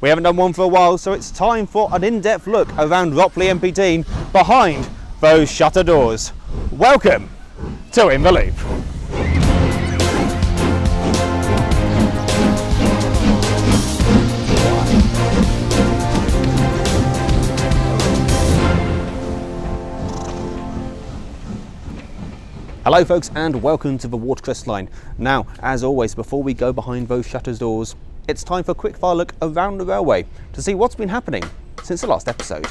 We haven't done one for a while, so it's time for an in-depth look around Ropley MPD behind those shutter doors. Welcome to In the Loop. Hello folks, and welcome to the Watercress line. Now, as always, before we go behind those shutters doors, it's time for a quick fire look around the railway to see what's been happening since the last episode.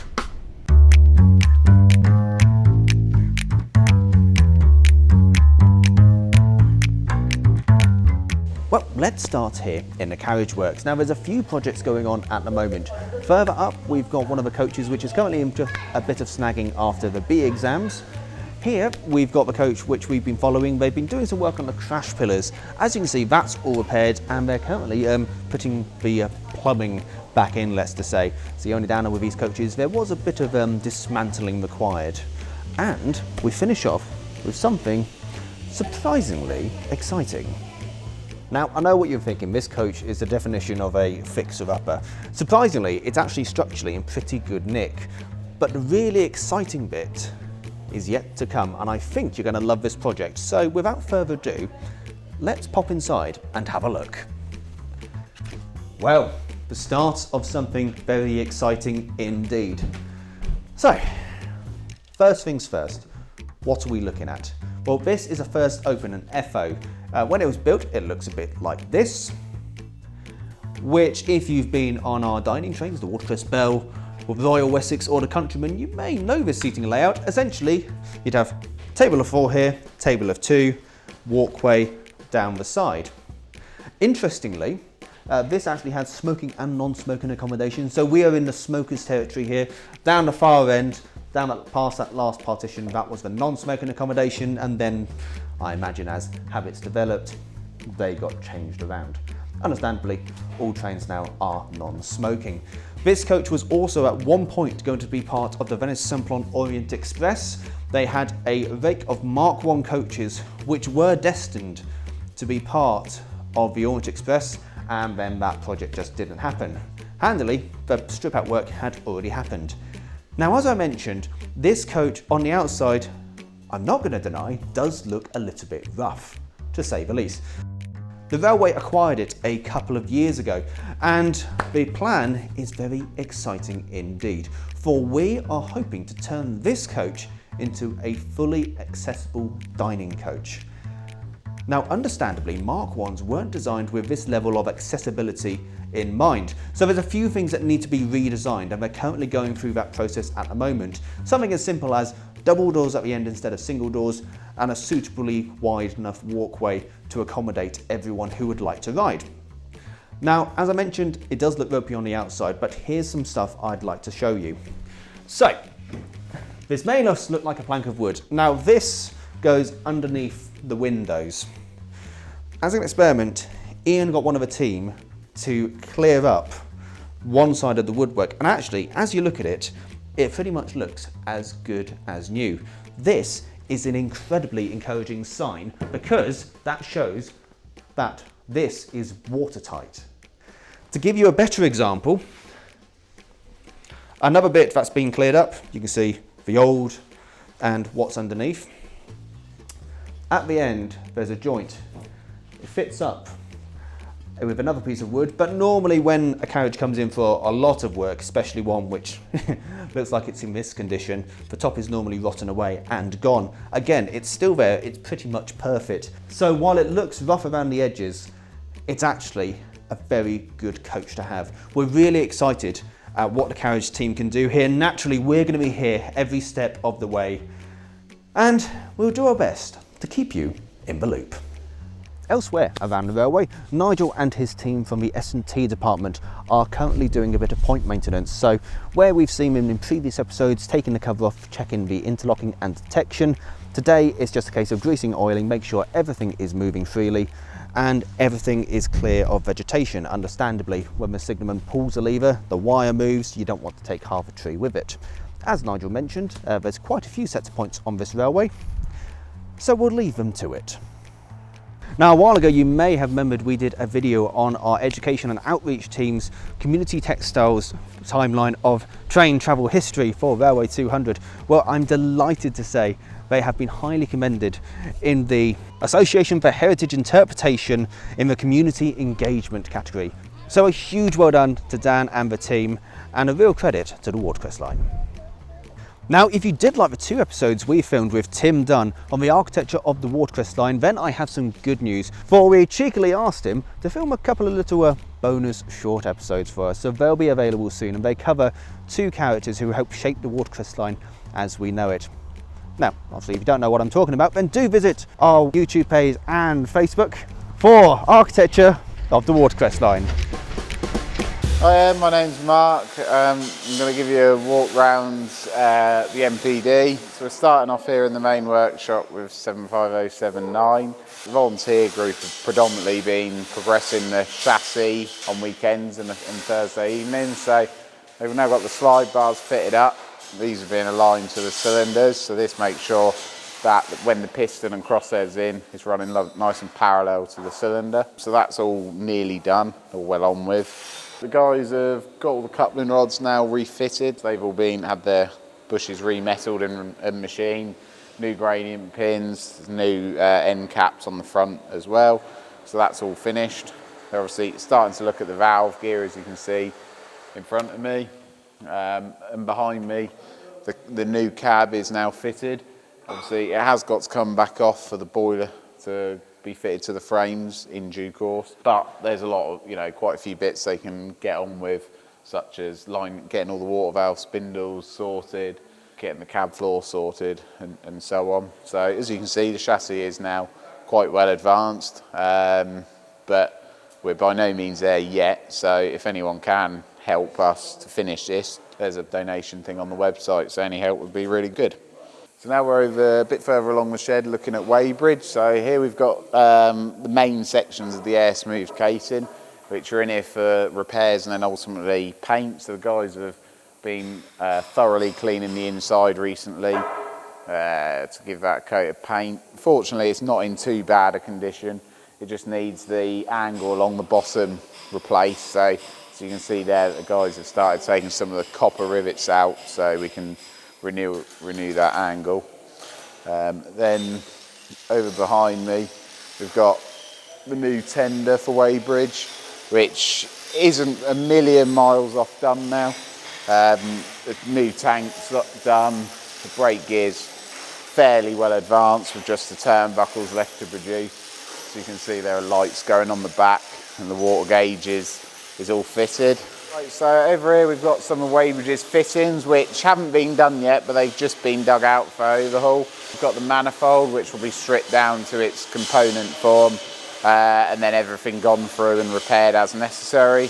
Well, let's start here in the carriage works. Now, there's a few projects going on at the moment. Further up, we've got one of the coaches which is currently in just a bit of snagging after the B exams. Here we've got the coach which we've been following. They've been doing some work on the crash pillars. As you can see, that's all repaired, and they're currently putting the plumbing back in, let's just say. So the only downer with these coaches, there was a bit of dismantling required. And we finish off with something surprisingly exciting. Now, I know what you're thinking, this coach is the definition of a fixer-upper. Surprisingly, it's actually structurally in pretty good nick. But the really exciting bit is yet to come, and I think you're going to love this project. So without further ado, let's pop inside and have a look. Well, the start of something very exciting indeed. So, first things first, what are we looking at? Well, this is a first open and FO. When it was built, it looks a bit like this, which if you've been on our dining trains, the Watercress Bell, with Royal Wessex or the Countryman, you may know this seating layout. Essentially, you'd have table of 4 here, table of 2, walkway down the side. Interestingly, this actually has smoking and non-smoking accommodation, so we are in the smokers territory here. Down the far end, past that last partition, that was the non-smoking accommodation, and then I imagine as habits developed, they got changed around. Understandably, all trains now are non-smoking. This coach was also at one point going to be part of the Venice Simplon Orient Express. They had a rake of Mark I coaches which were destined to be part of the Orient Express, and then that project just didn't happen. Handily, the strip out work had already happened. Now, as I mentioned, this coach on the outside, I'm not going to deny, does look a little bit rough, to say the least. The railway acquired it a couple of years ago, and the plan is very exciting indeed, for we are hoping to turn this coach into a fully accessible dining coach. Now, understandably, Mark I's weren't designed with this level of accessibility in mind, so there's a few things that need to be redesigned, and they're currently going through that process at the moment. Something as simple as double doors at the end instead of single doors, and a suitably wide enough walkway to accommodate everyone who would like to ride. Now, as I mentioned, it does look ropey on the outside, but here's some stuff I'd like to show you. So, this may look like a plank of wood. Now, this goes underneath the windows. As an experiment, Ian got one of a team to clear up one side of the woodwork, and actually, as you look at it, it pretty much looks as good as new. This is an incredibly encouraging sign because that shows that this is watertight. To give you a better example, another bit that's been cleared up, you can see the old and what's underneath. At the end, there's a joint. It fits up with another piece of wood, but normally when a carriage comes in for a lot of work, especially one which looks like it's in this condition, the top is normally rotten away and gone. Again, it's still there, it's pretty much perfect. So while it looks rough around the edges, it's actually a very good coach to have. We're really excited at what the Carriage team can do here. Naturally, we're going to be here every step of the way, and we'll do our best to keep you in the loop. Elsewhere around the railway, Nigel and his team from the S&T department are currently doing a bit of point maintenance. So where we've seen him in previous episodes taking the cover off, checking the interlocking and detection, today it's just a case of greasing, oiling, make sure everything is moving freely and everything is clear of vegetation. Understandably, when the signalman pulls the lever, the wire moves, you don't want to take half a tree with it. As Nigel mentioned, there's quite a few sets of points on this railway, so we'll leave them to it. Now, a while ago, you may have remembered we did a video on our education and outreach team's community textiles timeline of train travel history for Railway 200. Well, I'm delighted to say they have been highly commended in the Association for Heritage Interpretation in the community engagement category. So a huge well done to Dan and the team, and a real credit to the Watercress line. Now, if you did like the 2 episodes we filmed with Tim Dunn on the architecture of the Watercress line, then I have some good news. For we cheekily asked him to film a couple of little bonus short episodes for us, so they'll be available soon, and they cover 2 characters who helped shape the Watercress line as we know it. Now, obviously, if you don't know what I'm talking about, then do visit our YouTube page and Facebook for architecture of the Watercress line. Hi, my name's Mark. I'm going to give you a walk round the MPD. So we're starting off here in the main workshop with 75079. The volunteer group have predominantly been progressing the chassis on weekends and Thursday evenings. So they've now got the slide bars fitted up. These are being aligned to the cylinders, so this makes sure that when the piston and crosshairs in, it's running nice and parallel to the cylinder. So that's all nearly done, or well on with. The guys have got all the coupling rods now refitted. They've all had their bushes remetalled and machined. New gradient pins, new end caps on the front as well. So that's all finished. They're obviously starting to look at the valve gear, as you can see in front of me. And behind me, the new cab is now fitted. Obviously, it has got to come back off for the boiler to be fitted to the frames in due course, but there's a lot of, quite a few bits they can get on with, such as getting all the water valve spindles sorted, getting the cab floor sorted, and so on. So as you can see, the chassis is now quite well advanced, but we're by no means there yet. So if anyone can help us to finish this, there's a donation thing on the website, so any help would be really good. So now we're over a bit further along the shed looking at weighbridge. So here we've got the main sections of the air smooth casing, which are in here for repairs and then ultimately paint. So the guys have been thoroughly cleaning the inside recently to give that a coat of paint. Fortunately, it's not in too bad a condition. It just needs the angle along the bottom replaced. So you can see there that the guys have started taking some of the copper rivets out so we can renew that angle. Then over behind me, we've got the new tender for weighbridge, which isn't a million miles off done now. The new tank's done, the brake gear's fairly well advanced with just the turnbuckles left to produce. So you can see there are lights going on the back, and the water gauge is all fitted. Right, so over here we've got some of Weighbridge's fittings which haven't been done yet, but they've just been dug out for overhaul. We've got the manifold, which will be stripped down to its component form, and then everything gone through and repaired as necessary.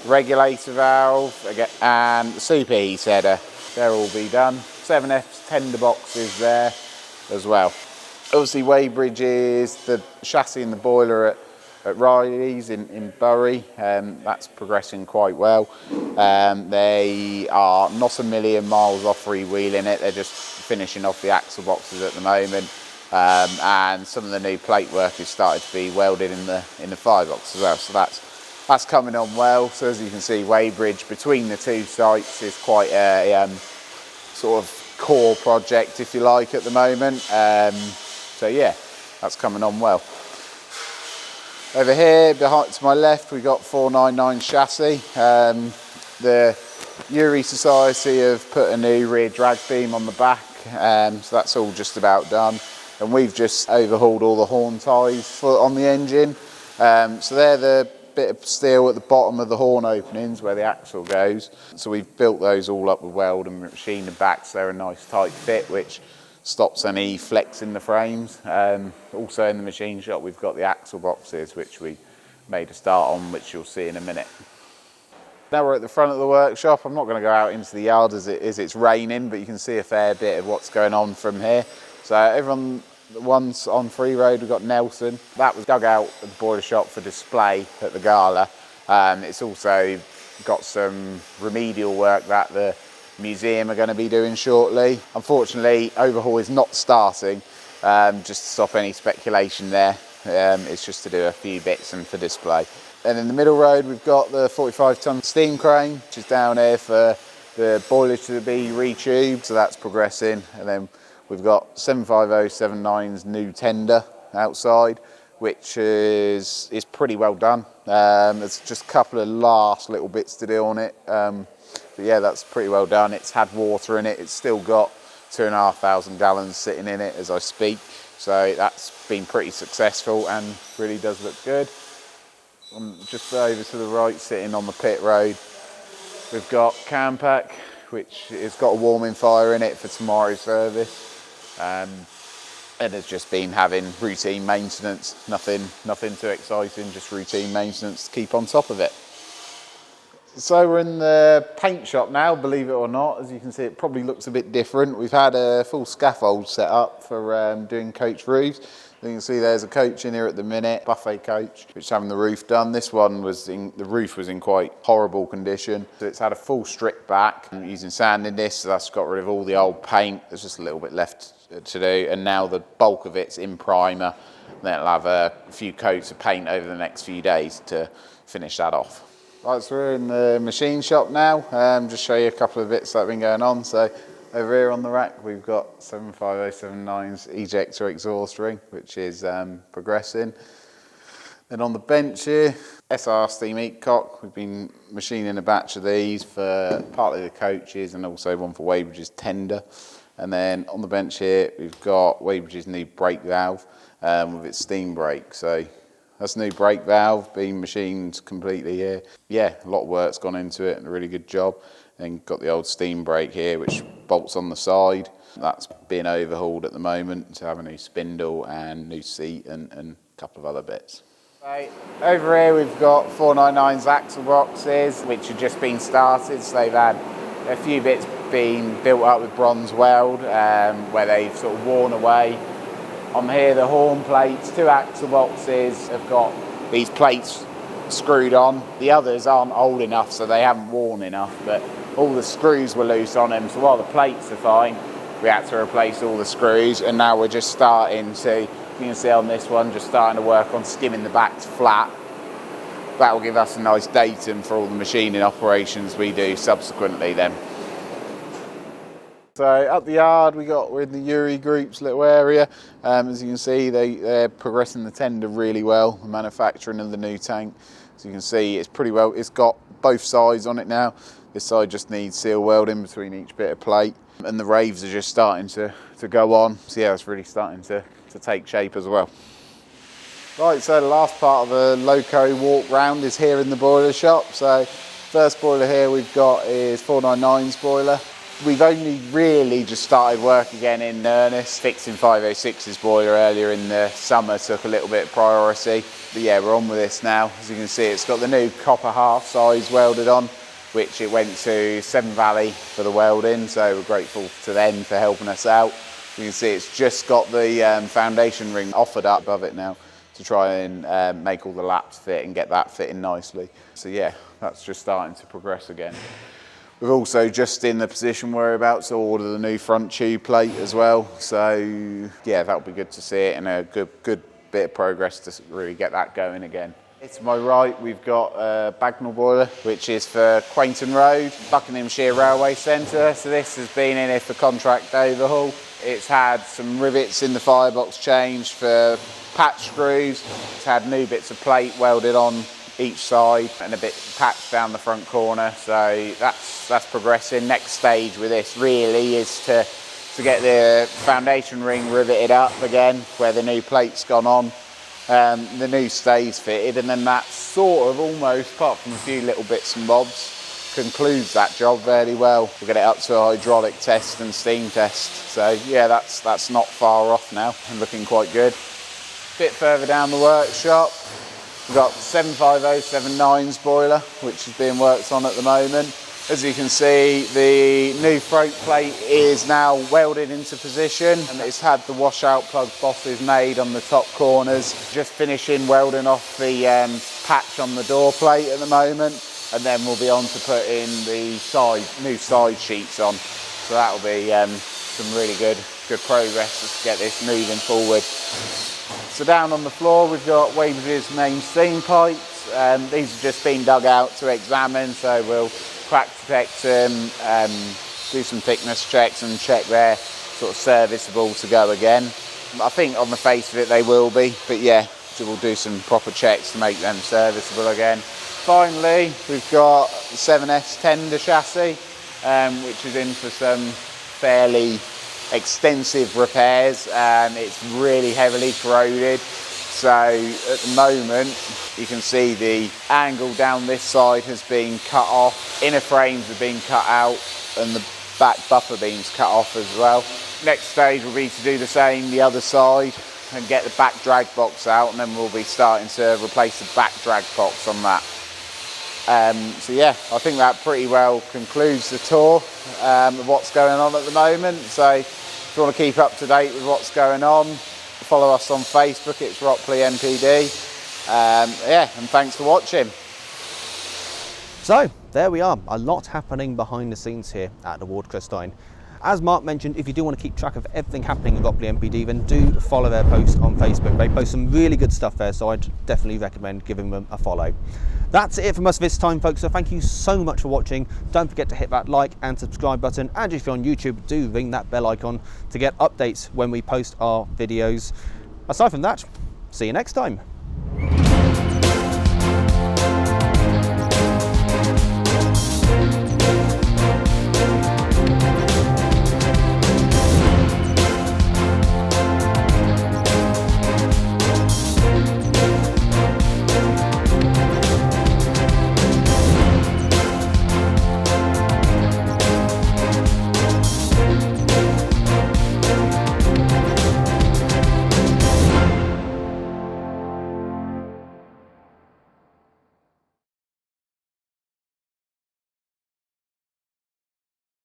Regulator valve and the superheat header, they'll all be done. 7F tender boxes there as well. Obviously Weighbridge is the chassis and the boiler at Riley's in Bury. That's progressing quite well. They are not a million miles off rewheeling it. They're just finishing off the axle boxes at the moment, and some of the new plate work is started to be welded in the firebox as well. So that's coming on well. So as you can see, Weighbridge between the 2 sites is quite a sort of core project, if you like, at the moment. So yeah, that's coming on well. Over here, behind to my left, we've got 499 chassis. The Uri Society have put a new rear drag beam on the back, so that's all just about done. And we've just overhauled all the horn ties on the engine. So they're the bit of steel at the bottom of the horn openings where the axle goes. So we've built those all up with weld and machined them back, so they're a nice tight fit, which stops any flex in the frames. Also in the machine shop we've got the axle boxes, which we made a start on, which you'll see in a minute. Now we're at the front of the workshop. I'm not going to go out into the yard as it's raining, but you can see a fair bit of what's going on from here. So everyone, the ones on Free Road, we've got Nelson. That was dug out at the boiler shop for display at the gala. It's also got some remedial work that the museum are going to be doing shortly. Unfortunately, overhaul is not starting, just to stop any speculation there. It's just to do a few bits and for display. And in the middle road, we've got the 45-ton steam crane, which is down here for the boilers to be retubed, so that's progressing. And then we've got 75079's new tender outside, which is pretty well done. There's just a couple of last little bits to do on it, but yeah, that's pretty well done. It's had water in it. It's still got 2,500 gallons sitting in it as I speak, so that's been pretty successful and really does look good. Just over to the right, sitting on the pit road, we've got Campac, which has got a warming fire in it for tomorrow's service, and has just been having routine maintenance. Nothing too exciting, just routine maintenance to keep on top of it. So we're in the paint shop now, believe it or not. As you can see, it probably looks a bit different. We've had a full scaffold set up for doing coach roofs. You can see there's a coach in here at the minute, buffet coach, which is having the roof done. This one the roof was in quite horrible condition. So it's had a full strip back. I'm using sanding this, so that's got rid of all the old paint. There's just a little bit left to do, and now the bulk of it's in primer. Then it'll have a few coats of paint over the next few days to finish that off. Right, so we're in the machine shop now. Just show you a couple of bits that have been going on. So over here on the rack, we've got 75079's ejector exhaust ring, which is progressing. Then on the bench here, SR steam heat cock. We've been machining a batch of these for partly the coaches and also one for Weybridge's tender. And then on the bench here, we've got Weybridge's new brake valve with its steam brake. So that's a new brake valve being machined completely here. Yeah, a lot of work's gone into it and a really good job. And got the old steam brake here, which bolts on the side. That's being overhauled at the moment to have a new spindle and new seat and a couple of other bits. Right, over here we've got 499's axle boxes, which have just been started. So they've had a few bits being built up with bronze weld, where they've sort of worn away. On here, the horn plates, 2 axle boxes have got these plates screwed on. The others aren't old enough, so they haven't worn enough, but all the screws were loose on them, so while the plates are fine, we had to replace all the screws, and now we're just starting to, you can see on this one, just starting to work on skimming the back to flat. That will give us a nice datum for all the machining operations we do subsequently then. So up the yard, we're in the Uri Group's little area. As you can see, they're progressing the tender really well, the manufacturing of the new tank. As you can see, it's pretty well, it's got both sides on it now. This side just needs seal welding between each bit of plate. And the raves are just starting to go on. So yeah, it's really starting to take shape as well. Right, so the last part of the Loco walk round is here in the boiler shop. So first boiler here we've got is 499's boiler. We've only really just started work again in earnest. Fixing 506's boiler earlier in the summer took a little bit of priority. But yeah, we're on with this now. As you can see, it's got the new copper half size welded on, which it went to Seven Valley for the welding. So we're grateful to them for helping us out. You can see it's just got the foundation ring offered up above it now to try and make all the laps fit and get that fitting nicely. So yeah, that's just starting to progress again. We're also just in the position where we're about to order the new front tube plate as well. So yeah, that'll be good to see it and a good bit of progress to really get that going again. To my right, we've got a Bagnall boiler, which is for Quainton Road, Buckinghamshire Railway Centre. So this has been in here for contract overhaul. It's had some rivets in the firebox changed for patch screws. It's had new bits of plate welded on each side and a bit patched down the front corner. So that's progressing. Next stage with this really is to get the foundation ring riveted up again where the new plate's gone on. The new stays fitted, and then that sort of almost, apart from a few little bits and bobs, concludes that job fairly well. We'll get it up to a hydraulic test and steam test. So yeah, that's not far off now and looking quite good. A bit further down the workshop, we've got 75079's boiler, which is being worked on at the moment. As you can see, the new throat plate is now welded into position, and it's had the washout plug bosses made on the top corners. Just finishing welding off the patch on the door plate at the moment, and then we'll be on to put in the new side sheets on. So that'll be some really good progress to get this moving forward. So down on the floor we've got Wavers's main steam pipes. These have just been dug out to examine, so we'll crack detect them, do some thickness checks and check they're sort of serviceable to go again. I think on the face of it they will be, but yeah, so we'll do some proper checks to make them serviceable again. Finally, we've got the 7S tender chassis, which is in for some fairly extensive repairs. It's really heavily corroded, so at the moment you can see the angle down this side has been cut off, inner frames have been cut out, and the back buffer beam's cut off as well. Next stage will be to do the same the other side and get the back drag box out, and then we'll be starting to replace the back drag box on that. So yeah, I think that pretty well concludes the tour of what's going on at the moment. So if you want to keep up to date with what's going on, follow us on Facebook, it's Ropley MPD. Yeah, and thanks for watching. So there we are, a lot happening behind the scenes here at the Ward Crestine. As Mark mentioned, if you do want to keep track of everything happening in Ropley MPD, then do follow their post on Facebook. They post some really good stuff there, so I'd definitely recommend giving them a follow. That's it from us this time, folks, so thank you so much for watching. Don't forget to hit that like and subscribe button, and if you're on YouTube, do ring that bell icon to get updates when we post our videos. Aside from that, see you next time.